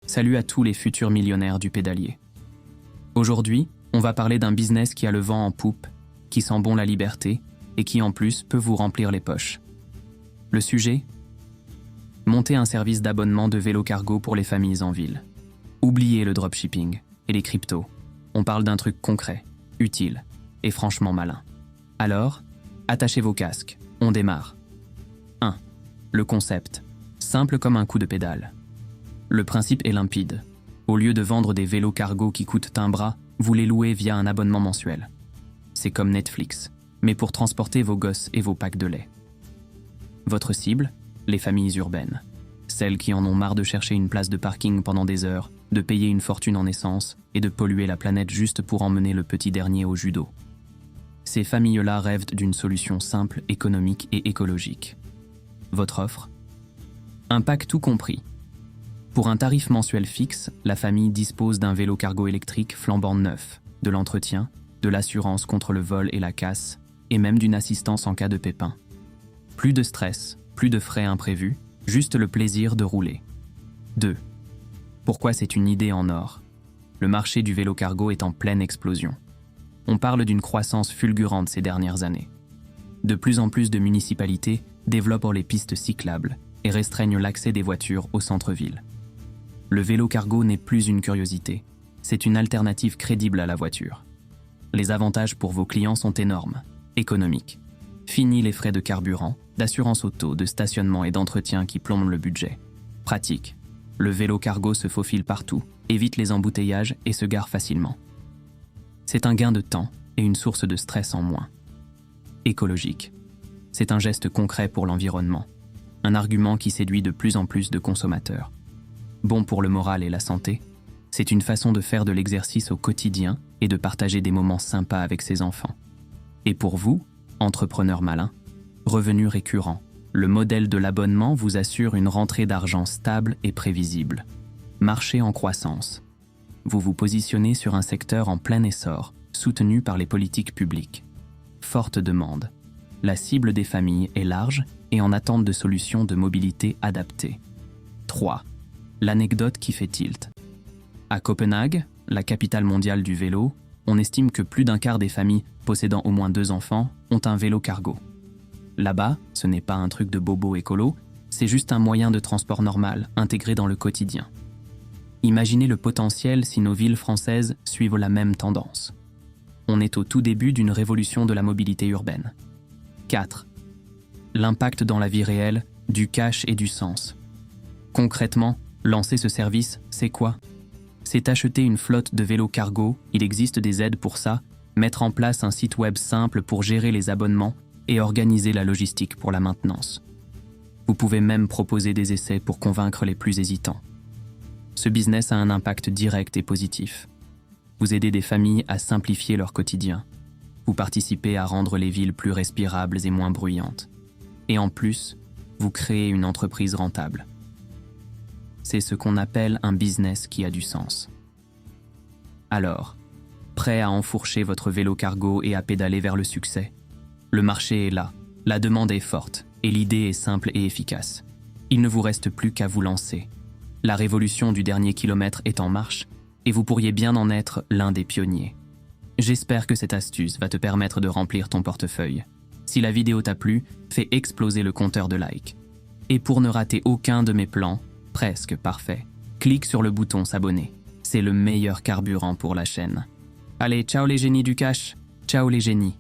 Salut à tous les futurs millionnaires du pédalier. Aujourd'hui, on va parler d'un business qui a le vent en poupe, qui sent bon la liberté et qui en plus peut vous remplir les poches. Le sujet ? Monter un service d'abonnement de vélo cargo pour les familles en ville. Oubliez le dropshipping et les cryptos. On parle d'un truc concret, utile et franchement malin. Alors, attachez vos casques, on démarre. 1. Le concept, simple comme un coup de pédale. Le principe est limpide. Au lieu de vendre des vélos cargo qui coûtent un bras, vous les louez via un abonnement mensuel. C'est comme Netflix, mais pour transporter vos gosses et vos packs de lait. Votre cible ? Les familles urbaines. Celles qui en ont marre de chercher une place de parking pendant des heures, de payer une fortune en essence et de polluer la planète juste pour emmener le petit dernier au judo. Ces familles-là rêvent d'une solution simple, économique et écologique. Votre offre ? Un pack tout compris. Pour un tarif mensuel fixe, la famille dispose d'un vélo cargo électrique flambant neuf, de l'entretien, de l'assurance contre le vol et la casse, et même d'une assistance en cas de pépin. Plus de stress, plus de frais imprévus, juste le plaisir de rouler. 2. Pourquoi c'est une idée en or ? Le marché du vélo cargo est en pleine explosion. On parle d'une croissance fulgurante ces dernières années. De plus en plus de municipalités développent les pistes cyclables et restreignent l'accès des voitures au centre-ville. Le vélo cargo n'est plus une curiosité, c'est une alternative crédible à la voiture. Les avantages pour vos clients sont énormes, économiques. Fini les frais de carburant, d'assurance auto, de stationnement et d'entretien qui plombent le budget. Pratique. Le vélo cargo se faufile partout, évite les embouteillages et se gare facilement. C'est un gain de temps et une source de stress en moins. Écologique. C'est un geste concret pour l'environnement. Un argument qui séduit de plus en plus de consommateurs. Bon pour le moral et la santé, c'est une façon de faire de l'exercice au quotidien et de partager des moments sympas avec ses enfants. Et pour vous, entrepreneur malin, revenu récurrent, le modèle de l'abonnement vous assure une rentrée d'argent stable et prévisible. Marché en croissance. Vous vous positionnez sur un secteur en plein essor, soutenu par les politiques publiques. Forte demande. La cible des familles est large et en attente de solutions de mobilité adaptées. 3. L'anecdote qui fait tilt. À Copenhague, la capitale mondiale du vélo, on estime que plus d'un quart des familles possédant au moins 2 enfants ont un vélo cargo. Là-bas, ce n'est pas un truc de bobo écolo, c'est juste un moyen de transport normal, intégré dans le quotidien. Imaginez le potentiel si nos villes françaises suivent la même tendance. On est au tout début d'une révolution de la mobilité urbaine. 4. L'impact dans la vie réelle, du cash et du sens. Concrètement, lancer ce service, c'est quoi ? C'est acheter une flotte de vélos cargo, il existe des aides pour ça, mettre en place un site web simple pour gérer les abonnements et organiser la logistique pour la maintenance. Vous pouvez même proposer des essais pour convaincre les plus hésitants. Ce business a un impact direct et positif. Vous aidez des familles à simplifier leur quotidien. Vous participez à rendre les villes plus respirables et moins bruyantes. Et en plus, vous créez une entreprise rentable. C'est ce qu'on appelle un business qui a du sens. Alors, prêt à enfourcher votre vélo cargo et à pédaler vers le succès ? Le marché est là, la demande est forte et l'idée est simple et efficace. Il ne vous reste plus qu'à vous lancer. La révolution du dernier kilomètre est en marche et vous pourriez bien en être l'un des pionniers. J'espère que cette astuce va te permettre de remplir ton portefeuille. Si la vidéo t'a plu, fais exploser le compteur de likes. Et pour ne rater aucun de mes plans, presque parfait, clique sur le bouton s'abonner. C'est le meilleur carburant pour la chaîne. Allez, ciao les génies du cash, ciao les génies.